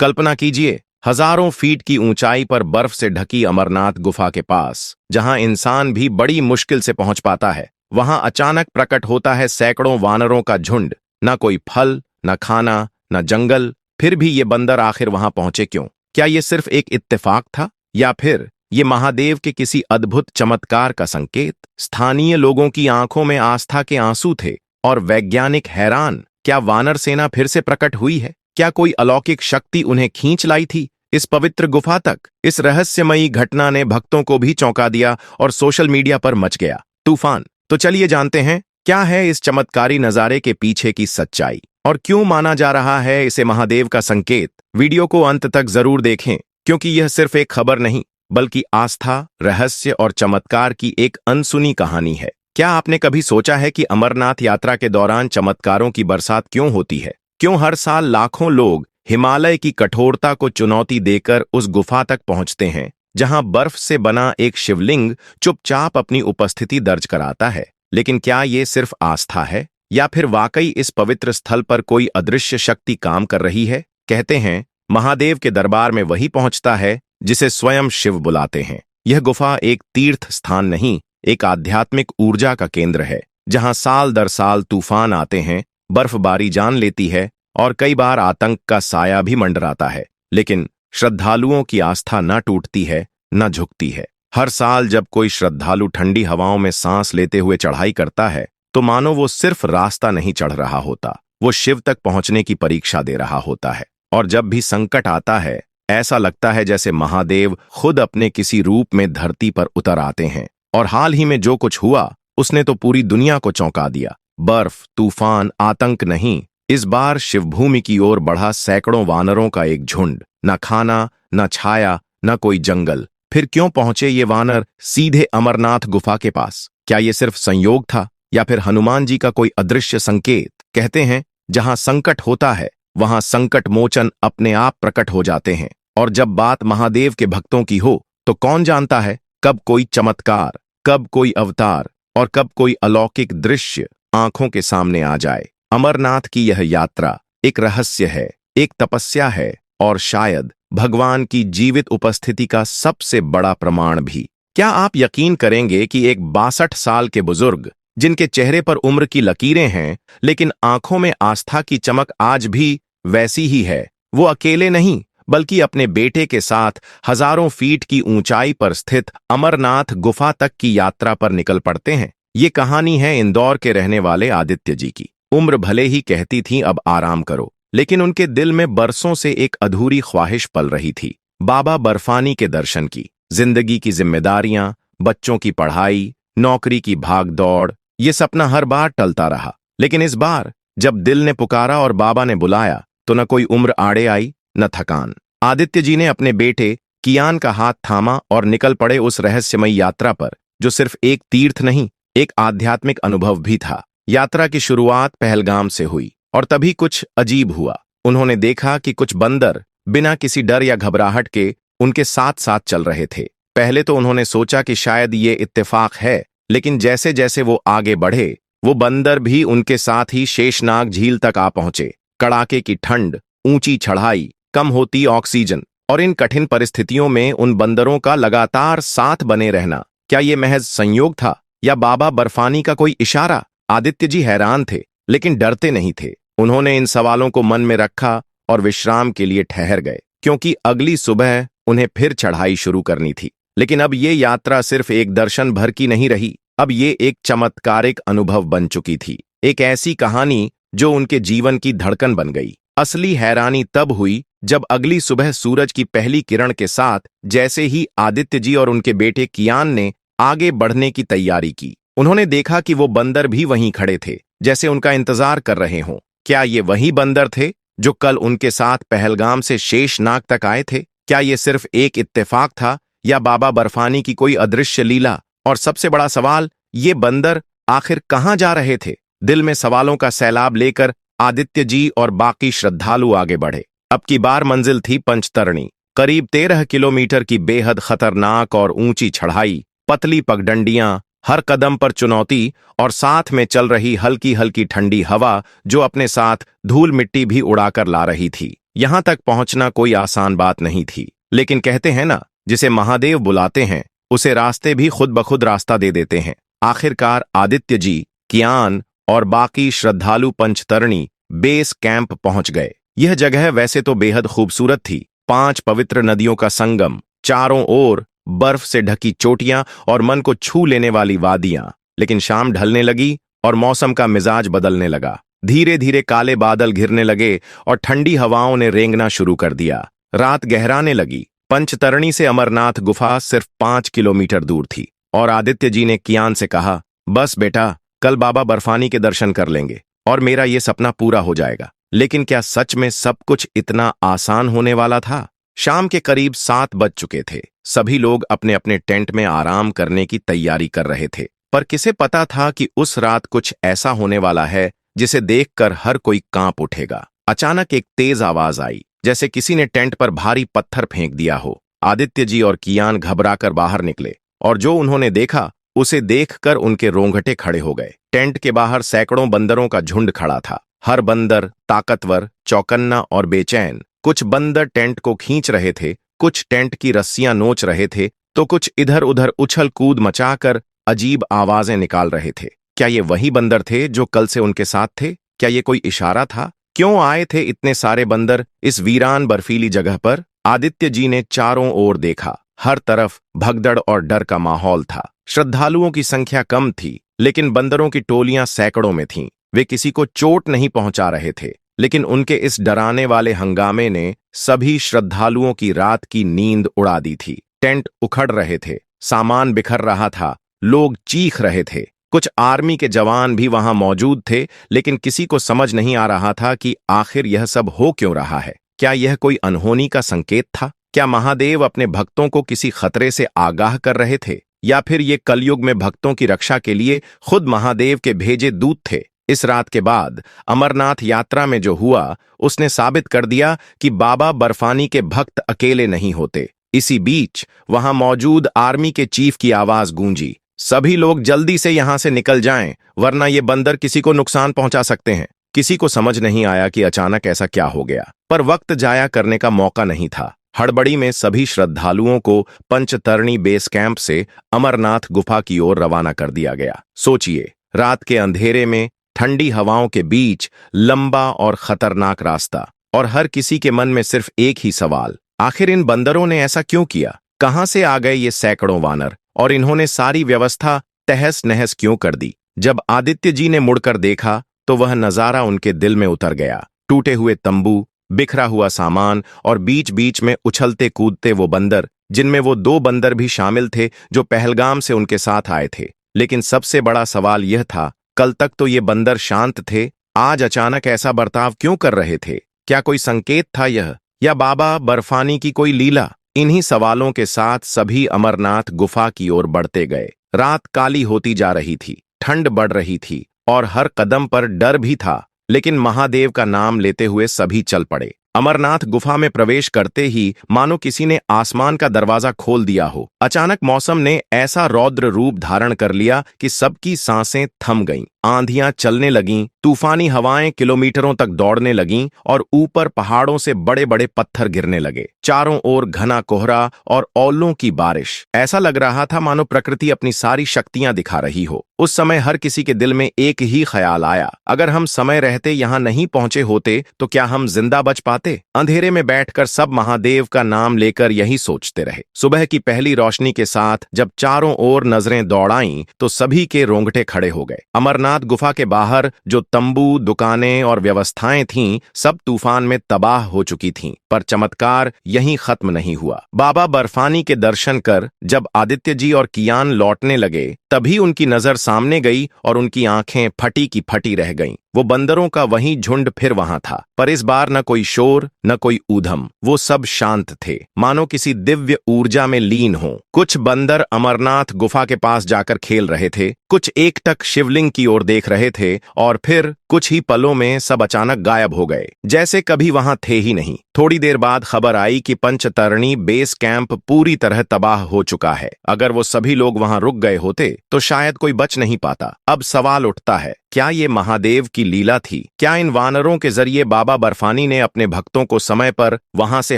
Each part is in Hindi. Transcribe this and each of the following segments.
कल्पना कीजिए, हजारों फीट की ऊंचाई पर बर्फ से ढकी अमरनाथ गुफा के पास, जहां इंसान भी बड़ी मुश्किल से पहुंच पाता है, वहां अचानक प्रकट होता है सैकड़ों वानरों का झुंड। न कोई फल, न खाना, न जंगल। फिर भी ये बंदर आखिर वहां पहुंचे क्यों? क्या ये सिर्फ एक इत्तेफाक था, या फिर ये महादेव के किसी अद्भुत चमत्कार का संकेत? स्थानीय लोगों की आंखों में आस्था के आंसू थे और वैज्ञानिक हैरान। क्या वानर सेना फिर से प्रकट हुई है? क्या कोई अलौकिक शक्ति उन्हें खींच लाई थी इस पवित्र गुफा तक? इस रहस्यमयी घटना ने भक्तों को भी चौंका दिया और सोशल मीडिया पर मच गया तूफान। तो चलिए जानते हैं, क्या है इस चमत्कारी नजारे के पीछे की सच्चाई और क्यों माना जा रहा है इसे महादेव का संकेत। वीडियो को अंत तक जरूर देखें, क्योंकि यह सिर्फ एक खबर नहीं, बल्कि आस्था, रहस्य और चमत्कार की एक अनसुनी कहानी है। क्या आपने कभी सोचा है कि अमरनाथ यात्रा के दौरान चमत्कारों की बरसात क्यों होती है? क्यों हर साल लाखों लोग हिमालय की कठोरता को चुनौती देकर उस गुफा तक पहुंचते हैं, जहां बर्फ से बना एक शिवलिंग चुपचाप अपनी उपस्थिति दर्ज कराता है? लेकिन क्या ये सिर्फ आस्था है, या फिर वाकई इस पवित्र स्थल पर कोई अदृश्य शक्ति काम कर रही है? कहते हैं, महादेव के दरबार में वही पहुंचता है जिसे स्वयं शिव बुलाते हैं। यह गुफा एक तीर्थ स्थान नहीं, एक आध्यात्मिक ऊर्जा का केंद्र है, जहां साल दर साल तूफान आते हैं, बर्फबारी जान लेती है और कई बार आतंक का साया भी मंडराता है। लेकिन श्रद्धालुओं की आस्था न टूटती है, न झुकती है। हर साल जब कोई श्रद्धालु ठंडी हवाओं में सांस लेते हुए चढ़ाई करता है, तो मानो वो सिर्फ रास्ता नहीं चढ़ रहा होता, वो शिव तक पहुंचने की परीक्षा दे रहा होता है। और जब भी संकट आता है, ऐसा लगता है जैसे महादेव खुद अपने किसी रूप में धरती पर उतर आते हैं। और हाल ही में जो कुछ हुआ, उसने तो पूरी दुनिया को चौंका दिया। बर्फ, तूफान, आतंक नहीं, इस बार शिवभूमि की ओर बढ़ा सैकड़ों वानरों का एक झुंड। न खाना, न छाया, न कोई जंगल। फिर क्यों पहुंचे ये वानर सीधे अमरनाथ गुफा के पास? क्या ये सिर्फ संयोग था, या फिर हनुमान जी का कोई अदृश्य संकेत? कहते हैं, जहां संकट होता है, वहां संकट मोचन अपने आप प्रकट हो जाते हैं। और जब बात महादेव के भक्तों की हो, तो कौन जानता है कब कोई चमत्कार, कब कोई अवतार और कब कोई अलौकिक दृश्य आंखों के सामने आ जाए। अमरनाथ की यह यात्रा एक रहस्य है, एक तपस्या है, और शायद भगवान की जीवित उपस्थिति का सबसे बड़ा प्रमाण भी। क्या आप यकीन करेंगे कि एक 62 साल के बुजुर्ग, जिनके चेहरे पर उम्र की लकीरें हैं, लेकिन आंखों में आस्था की चमक आज भी वैसी ही है, वो अकेले नहीं, बल्कि अपने बेटे के साथ हजारों फीट की ऊंचाई पर स्थित अमरनाथ गुफा तक की यात्रा पर निकल पड़ते हैं। ये कहानी है इंदौर के रहने वाले आदित्य जी की। उम्र भले ही कहती थी अब आराम करो, लेकिन उनके दिल में बरसों से एक अधूरी ख्वाहिश पल रही थी, बाबा बर्फानी के दर्शन की। जिंदगी की जिम्मेदारियां, बच्चों की पढ़ाई, नौकरी की भाग दौड़, ये सपना हर बार टलता रहा। लेकिन इस बार जब दिल ने पुकारा और बाबा ने बुलाया, तो न कोई उम्र आड़े आई, न थकान। आदित्य जी ने अपने बेटे कियान का हाथ थामा और निकल पड़े उस रहस्यमयी यात्रा पर, जो सिर्फ एक तीर्थ नहीं, एक आध्यात्मिक अनुभव भी था। यात्रा की शुरुआत पहलगाम से हुई, और तभी कुछ अजीब हुआ। उन्होंने देखा कि कुछ बंदर बिना किसी डर या घबराहट के उनके साथ साथ चल रहे थे। पहले तो उन्होंने सोचा कि शायद ये इत्तेफाक है, लेकिन जैसे जैसे वो आगे बढ़े, वो बंदर भी उनके साथ ही शेषनाग झील तक आ पहुंचे। कड़ाके की ठंड, ऊंची चढ़ाई, कम होती ऑक्सीजन, और इन कठिन परिस्थितियों में उन बंदरों का लगातार साथ बने रहना, क्या ये महज संयोग था, या बाबा बर्फानी का कोई इशारा? आदित्य जी हैरान थे, लेकिन डरते नहीं थे। उन्होंने इन सवालों को मन में रखा और विश्राम के लिए ठहर गए, क्योंकि अगली सुबह उन्हें फिर चढ़ाई शुरू करनी थी। लेकिन अब ये यात्रा सिर्फ एक दर्शन भर की नहीं रही, अब ये एक चमत्कारिक अनुभव बन चुकी थी, एक ऐसी कहानी जो उनके जीवन की धड़कन बन गई। असली हैरानी तब हुई जब अगली सुबह सूरज की पहली किरण के साथ जैसे ही आदित्य जी और उनके बेटे कियान ने आगे बढ़ने की तैयारी की, उन्होंने देखा कि वो बंदर भी वहीं खड़े थे, जैसे उनका इंतजार कर रहे हों। क्या ये वही बंदर थे जो कल उनके साथ पहलगाम से शेषनाग तक आए थे? क्या ये सिर्फ एक इत्तेफाक था, या बाबा बर्फानी की कोई अदृश्य लीला? और सबसे बड़ा सवाल, ये बंदर आखिर कहां जा रहे थे? दिल में सवालों का सैलाब लेकर आदित्य जी और बाकी श्रद्धालु आगे बढ़े। अब की बार मंजिल थी पंचतरणी, करीब 13 किलोमीटर की बेहद खतरनाक और ऊंची चढ़ाई, पतली पगडंडियां, हर कदम पर चुनौती और साथ में चल रही हल्की हल्की ठंडी हवा जो अपने साथ धूल मिट्टी भी उड़ाकर ला रही थी। यहां तक पहुंचना कोई आसान बात नहीं थी, लेकिन कहते हैं ना, जिसे महादेव बुलाते हैं उसे रास्ते भी खुद ब खुद रास्ता दे देते हैं। आखिरकार आदित्य जी, कियान और बाकी श्रद्धालु पंचतरणी बेस कैंप पहुंच गए। यह जगह वैसे तो बेहद खूबसूरत थी। 5 पवित्र नदियों का संगम, चारों ओर बर्फ से ढकी चोटियां और मन को छू लेने वाली वादियां। लेकिन शाम ढलने लगी और मौसम का मिजाज बदलने लगा। धीरे धीरे काले बादल घिरने लगे और ठंडी हवाओं ने रेंगना शुरू कर दिया। रात गहराने लगी। पंचतरणी से अमरनाथ गुफा सिर्फ 5 किलोमीटर दूर थी और आदित्य जी ने कियान से कहा, बस बेटा, कल बाबा बर्फानी के दर्शन कर लेंगे और मेरा ये सपना पूरा हो जाएगा। लेकिन क्या सच में सब कुछ इतना आसान होने वाला था? शाम के करीब 7 बज चुके थे। सभी लोग अपने अपने टेंट में आराम करने की तैयारी कर रहे थे, पर किसे पता था कि उस रात कुछ ऐसा होने वाला है जिसे देखकर हर कोई कांप उठेगा। अचानक एक तेज आवाज आई, जैसे किसी ने टेंट पर भारी पत्थर फेंक दिया हो। आदित्य जी और कियान घबराकर बाहर निकले और जो उन्होंने देखा उसे देखकर उनके रोंगटे खड़े हो गए। टेंट के बाहर सैकड़ों बंदरों का झुंड खड़ा था। हर बंदर ताकतवर, चौकन्ना और बेचैन। कुछ बंदर टेंट को खींच रहे थे, कुछ टेंट की रस्सियां नोच रहे थे, तो कुछ इधर उधर उछल कूद मचाकर अजीब आवाजें निकाल रहे थे। क्या ये वही बंदर थे जो कल से उनके साथ थे? क्या ये कोई इशारा था? क्यों आए थे इतने सारे बंदर इस वीरान बर्फीली जगह पर? आदित्य जी ने चारों ओर देखा। हर तरफ भगदड़ और डर का माहौल था। श्रद्धालुओं की संख्या कम थी, लेकिन बंदरों की टोलियां सैकड़ों में थीं। वे किसी को चोट नहीं पहुंचा रहे थे, लेकिन उनके इस डराने वाले हंगामे ने सभी श्रद्धालुओं की रात की नींद उड़ा दी थी। टेंट उखड़ रहे थे, सामान बिखर रहा था, लोग चीख रहे थे। कुछ आर्मी के जवान भी वहां मौजूद थे, लेकिन किसी को समझ नहीं आ रहा था कि आखिर यह सब हो क्यों रहा है। क्या यह कोई अनहोनी का संकेत था? क्या महादेव अपने भक्तों को किसी खतरे से आगाह कर रहे थे, या फिर ये कलयुग में भक्तों की रक्षा के लिए खुद महादेव के भेजे दूत थे? इस रात के बाद अमरनाथ यात्रा में जो हुआ उसने साबित कर दिया कि बाबा बर्फानी के भक्त अकेले नहीं होते। इसी बीच वहां मौजूद आर्मी के चीफ की आवाज गूंजी, सभी लोग जल्दी से यहां से निकल जाएं, वरना ये बंदर किसी को नुकसान पहुंचा सकते हैं। किसी को समझ नहीं आया कि अचानक ऐसा क्या हो गया, पर वक्त जाया करने का मौका नहीं था। हड़बड़ी में सभी श्रद्धालुओं को पंचतरणी बेस कैंप से अमरनाथ गुफा की ओर रवाना कर दिया गया। सोचिए, रात के अंधेरे में ठंडी हवाओं के बीच लंबा और खतरनाक रास्ता, और हर किसी के मन में सिर्फ एक ही सवाल, आखिर इन बंदरों ने ऐसा क्यों किया? कहां से आ गए ये सैकड़ों वानर, और इन्होंने सारी व्यवस्था तहस नहस क्यों कर दी? जब आदित्य जी ने मुड़कर देखा तो वह नजारा उनके दिल में उतर गया। टूटे हुए तंबू, बिखरा हुआ सामान और बीच बीच में उछलते कूदते वो बंदर, जिनमें वो 2 बंदर भी शामिल थे जो पहलगाम से उनके साथ आए थे। लेकिन सबसे बड़ा सवाल यह था, कल तक तो ये बंदर शांत थे, आज अचानक ऐसा बर्ताव क्यों कर रहे थे? क्या कोई संकेत था यह, या बाबा बर्फानी की कोई लीला? इन्हीं सवालों के साथ सभी अमरनाथ गुफा की ओर बढ़ते गए। रात काली होती जा रही थी, ठंड बढ़ रही थी और हर कदम पर डर भी था, लेकिन महादेव का नाम लेते हुए सभी चल पड़े। अमरनाथ गुफा में प्रवेश करते ही मानो किसी ने आसमान का दरवाजा खोल दिया हो। अचानक मौसम ने ऐसा रौद्र रूप धारण कर लिया कि सबकी सांसें थम गईं। आंधियां चलने लगीं, तूफानी हवाएं किलोमीटरों तक दौड़ने लगीं और ऊपर पहाड़ों से बड़े बड़े पत्थर गिरने लगे। चारों ओर घना कोहरा और ओलों की बारिश। ऐसा लग रहा था मानो प्रकृति अपनी सारी शक्तियां दिखा रही हो। उस समय हर किसी के दिल में एक ही ख्याल आया, अगर हम समय रहते यहां नहीं पहुंचे होते तो क्या हम जिंदा बच पाते? अंधेरे में बैठकर सब महादेव का नाम लेकर यही सोचते रहे। सुबह की पहली रोशनी के साथ जब चारों ओर नजरें दौड़ाईं तो सभी के रोंगटे खड़े हो गए। अमरनाथ गुफा के बाहर जो तंबू, दुकानें और व्यवस्थाएं थीं, सब तूफान में तबाह हो चुकी थीं। पर चमत्कार यहीं खत्म नहीं हुआ। बाबा बर्फानी के दर्शन कर जब आदित्य जी और कियान लौटने लगे, तभी उनकी नजर सामने गई और उनकी आंखें फटी की फटी रह गईं। वो बंदरों का वही झुंड फिर वहां था, पर इस बार न कोई शोर न कोई ऊधम। वो सब शांत थे, मानो किसी दिव्य ऊर्जा में लीन हो। कुछ बंदर अमरनाथ गुफा के पास जाकर खेल रहे थे, कुछ एकटक शिवलिंग की ओर देख रहे थे और फिर कुछ ही पलों में सब अचानक गायब हो गए, जैसे कभी वहां थे ही नहीं। थोड़ी देर बाद खबर आई कि पंचतरणी बेस कैंप पूरी तरह तबाह हो चुका है। अगर वो सभी लोग वहां रुक गए होते तो शायद कोई बच नहीं पाता। अब सवाल उठता है, क्या ये महादेव की लीला थी? क्या इन वानरों के जरिए बाबा बर्फानी ने अपने भक्तों को समय पर वहां से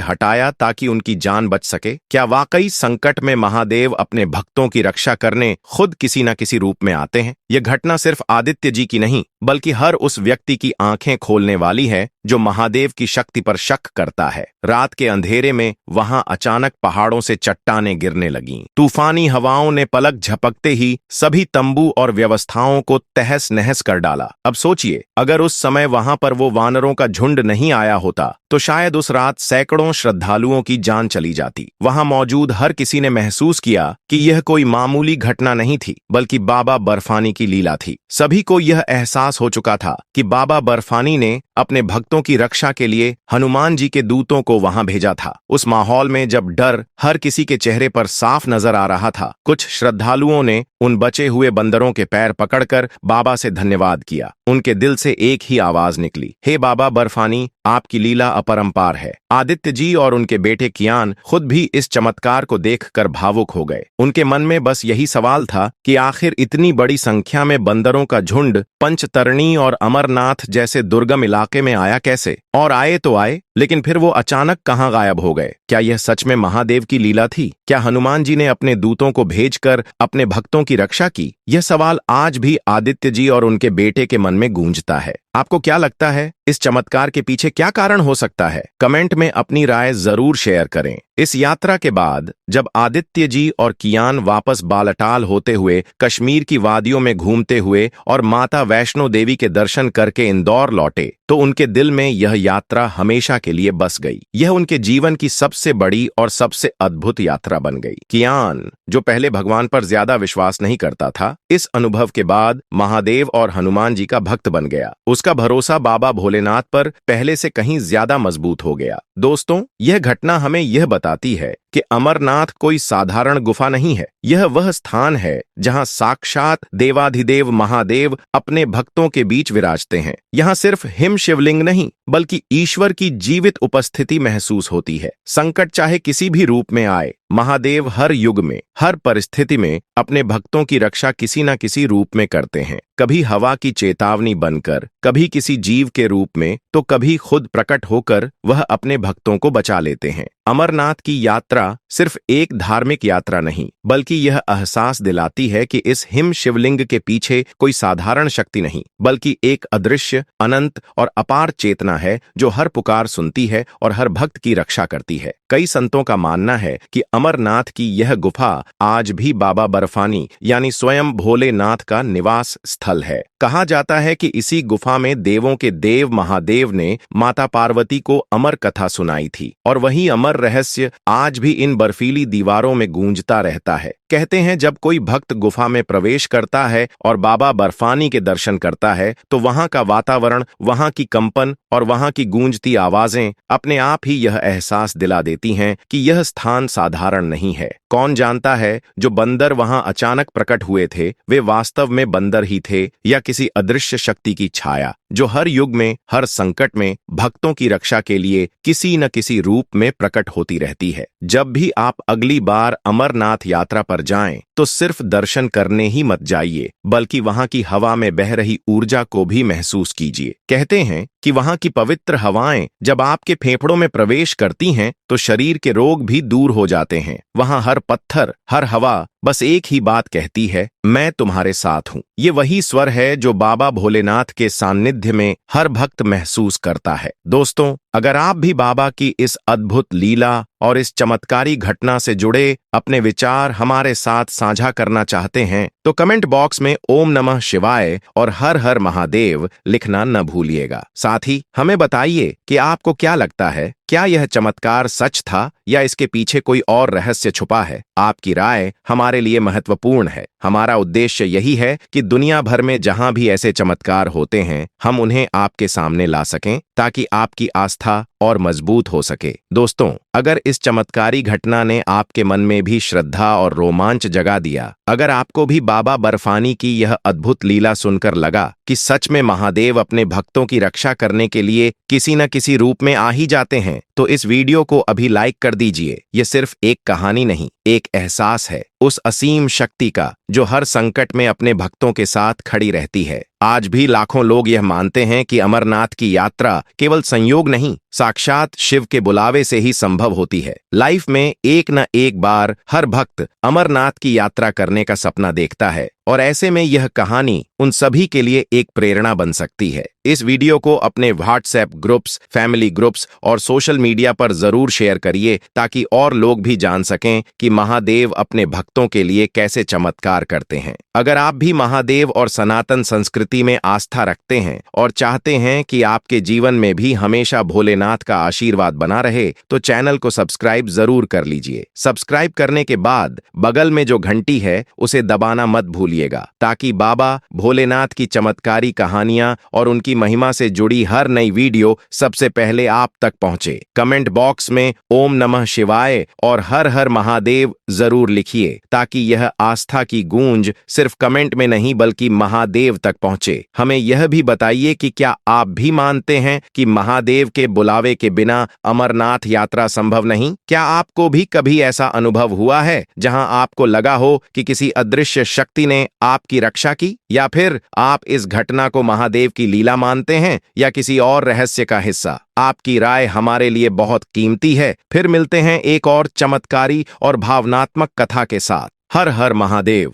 हटाया ताकि उनकी जान बच सके? क्या वाकई संकट में महादेव अपने भक्तों की रक्षा करने खुद किसी न किसी रूप में आते हैं? यह घटना सिर्फ आदित्य जी की नहीं, बल्कि हर उस व्यक्ति की आंखें खोलने वाली है जो महादेव की शक्ति पर शक करता है। रात के अंधेरे में वहां अचानक पहाड़ों से चट्टानें गिरने लगीं। तूफानी हवाओं ने पलक झपकते ही सभी तंबू और व्यवस्थाओं को तहस नहस कर डाला। अब सोचिए, अगर उस समय वहां पर वो वानरों का झुंड नहीं आया होता तो शायद उस रात सैकड़ों श्रद्धालुओं की जान चली जाती। वहां मौजूद हर किसी ने महसूस किया कि यह कोई मामूली घटना नहीं थी, बल्कि बाबा बर्फानी की लीला थी। सभी को यह एहसास हो चुका था कि बाबा बर्फानी ने अपने भक्तों की रक्षा के लिए हनुमान जी के दूतों को वहां भेजा था। उस माहौल में जब डर हर किसी के चेहरे पर साफ नजर आ रहा था, कुछ श्रद्धालुओं ने उन बचे हुए बंदरों के पैर पकड़कर बाबा से धन्यवाद किया। उनके दिल से एक ही आवाज निकली, हे बाबा बर्फानी, आपकी लीला अपरंपार है। आदित्य जी और उनके बेटे कियान खुद भी इस चमत्कार को देखकर भावुक हो गए। उनके मन में बस यही सवाल था कि आखिर इतनी बड़ी संख्या में बंदरों का झुंड पंचतरणी और अमरनाथ जैसे दुर्गम इलाके में आया कैसे? और आए तो आए, लेकिन फिर वो अचानक कहाँ गायब हो गए? क्या यह सच में महादेव की लीला थी? क्या हनुमान जी ने अपने दूतों को भेजकर अपने भक्तों की रक्षा की? यह सवाल आज भी आदित्य जी और उनके बेटे के मन में गूंजता है। आपको क्या लगता है, इस चमत्कार के पीछे क्या कारण हो सकता है? कमेंट में अपनी राय जरूर शेयर करें। इस यात्रा के बाद जब आदित्य जी और कियान वापस बालटाल होते हुए, कश्मीर की वादियों में घूमते हुए और माता वैष्णो देवी के दर्शन करके इंदौर लौटे, तो उनके दिल में यह यात्रा हमेशा के लिए बस गई। यह उनके जीवन की सबसे बड़ी और सबसे अद्भुत यात्रा बन गई। कियान, जो पहले भगवान पर ज्यादा विश्वास नहीं करता था, इस अनुभव के बाद महादेव और हनुमान जी का भक्त बन गया। उसका भरोसा बाबा भोलेनाथ पर पहले से कहीं ज्यादा मजबूत हो गया। दोस्तों, यह घटना हमें यह बताती है कि अमरनाथ कोई साधारण गुफा नहीं है। यह वह स्थान है जहां साक्षात देवाधिदेव महादेव अपने भक्तों के बीच विराजते हैं। यहाँ सिर्फ हिम शिवलिंग नहीं, बल्कि ईश्वर की जीवित उपस्थिति महसूस होती है। संकट चाहे किसी भी रूप में आए, महादेव हर युग में, हर परिस्थिति में अपने भक्तों की रक्षा किसी न किसी रूप में करते हैं। कभी हवा की चेतावनी बनकर, कभी किसी जीव के रूप में, तो कभी खुद प्रकट होकर वह अपने भक्तों को बचा लेते हैं। अमरनाथ की यात्रा सिर्फ एक धार्मिक यात्रा नहीं, बल्कि यह एहसास दिलाती है कि इस हिम शिवलिंग के पीछे कोई साधारण शक्ति नहीं, बल्कि एक अदृश्य, अनंत और अपार चेतना है जो हर पुकार सुनती है और हर भक्त की रक्षा करती है। कई संतों का मानना है कि अमरनाथ की यह गुफा आज भी बाबा बर्फानी यानी स्वयं भोलेनाथ का निवास स्थल है। कहा जाता है कि इसी गुफा में देवों के देव महादेव ने माता पार्वती को अमर कथा सुनाई थी, और वही अमर रहस्य आज भी इन बर्फीली दीवारों में गूंजता रहता है। कहते हैं, जब कोई भक्त गुफा में प्रवेश करता है और बाबा बर्फानी के दर्शन करता है, तो वहां का वातावरण, वहां की कंपन और वहां की गूंजती आवाजें अपने आप ही यह एहसास दिला देती हैं कि यह स्थान साधारण नहीं है। कौन जानता है, जो बंदर वहां अचानक प्रकट हुए थे, वे वास्तव में बंदर ही थे या किसी अदृश्य शक्ति की छाया, जो हर युग में, हर संकट में भक्तों की रक्षा के लिए किसी न किसी रूप में प्रकट होती रहती है। जब भी आप अगली बार अमरनाथ यात्रा पर जाएं, तो सिर्फ दर्शन करने ही मत जाइए, बल्कि वहां की हवा में बह रही ऊर्जा को भी महसूस कीजिए। कहते हैं कि वहां की पवित्र हवाएं जब आपके फेफड़ों में प्रवेश करती हैं, तो शरीर के रोग भी दूर हो जाते हैं। वहां हर पत्थर, हर हवा बस एक ही बात कहती है, मैं तुम्हारे साथ हूं। ये वही स्वर है जो बाबा भोलेनाथ के सान्निध्य में हर भक्त महसूस करता है। दोस्तों, अगर आप भी बाबा की इस अद्भुत लीला और इस चमत्कारी घटना से जुड़े अपने विचार हमारे साथ साझा करना चाहते हैं, तो कमेंट बॉक्स में ओम नमः शिवाय और हर हर महादेव लिखना न भूलिएगा। साथ ही हमें बताइए कि आपको क्या लगता है, क्या यह चमत्कार सच था या इसके पीछे कोई और रहस्य छुपा है? आपकी राय हमारे लिए महत्वपूर्ण है। हमारा उद्देश्य यही है कि दुनिया भर में जहां भी ऐसे चमत्कार होते हैं, हम उन्हें आपके सामने ला सकें, ताकि आपकी आस्था और मजबूत हो सके। दोस्तों, अगर इस चमत्कारी घटना ने आपके मन में भी श्रद्धा और रोमांच जगा दिया, अगर आपको भी बाबा बर्फानी की यह अद्भुत लीला सुनकर लगा कि सच में महादेव अपने भक्तों की रक्षा करने के लिए किसी न किसी रूप में आ ही जाते हैं, तो इस वीडियो को अभी लाइक कर दीजिए। ये सिर्फ एक कहानी नहीं, एक एहसास है उस असीम शक्ति का जो हर संकट में अपने भक्तों के साथ खड़ी रहती है। आज भी लाखों लोग यह मानते हैं कि अमरनाथ की यात्रा केवल संयोग नहीं, साक्षात शिव के बुलावे से ही संभव होती है। लाइफ में एक न एक बार हर भक्त अमरनाथ की यात्रा करने का सपना देखता है, और ऐसे में यह कहानी उन सभी के लिए एक प्रेरणा बन सकती है। इस वीडियो को अपने व्हाट्सएप ग्रुप्स, फैमिली ग्रुप्स और सोशल मीडिया पर जरूर शेयर करिए, ताकि और लोग भी जान सकें कि महादेव अपने भक्तों के लिए कैसे चमत्कार करते हैं। अगर आप भी महादेव और सनातन संस्कृति में आस्था रखते हैं और चाहते हैं कि आपके जीवन में भी हमेशा भोलेनाथ का आशीर्वाद बना रहे, तो चैनल को सब्सक्राइब जरूर कर लीजिए। सब्सक्राइब करने के बाद बगल में जो घंटी है उसे दबाना मत भूलिएगा, ताकि बाबा भोलेनाथ की चमत्कारी कहानियां और उनकी महिमा से जुड़ी हर नई वीडियो सबसे पहले आप तक पहुंचे। कमेंट बॉक्स में ओम नमः शिवाय और हर हर महादेव जरूर लिखिए, ताकि यह आस्था की गूंज सिर्फ कमेंट में नहीं बल्कि महादेव तक पहुंचे। हमें यह भी बताइए कि क्या आप भी मानते हैं कि महादेव के बुलावे के बिना अमरनाथ यात्रा संभव नहीं? क्या आपको भी कभी ऐसा अनुभव हुआ है जहां आपको लगा हो कि किसी अदृश्य शक्ति ने आपकी रक्षा की? या फिर आप इस घटना को महादेव की लीला मानते हैं या किसी और रहस्य का हिस्सा? आपकी राय हमारे लिए बहुत कीमती है। फिर मिलते हैं एक और चमत्कारी और भावनात्मक कथा के साथ। हर हर महादेव।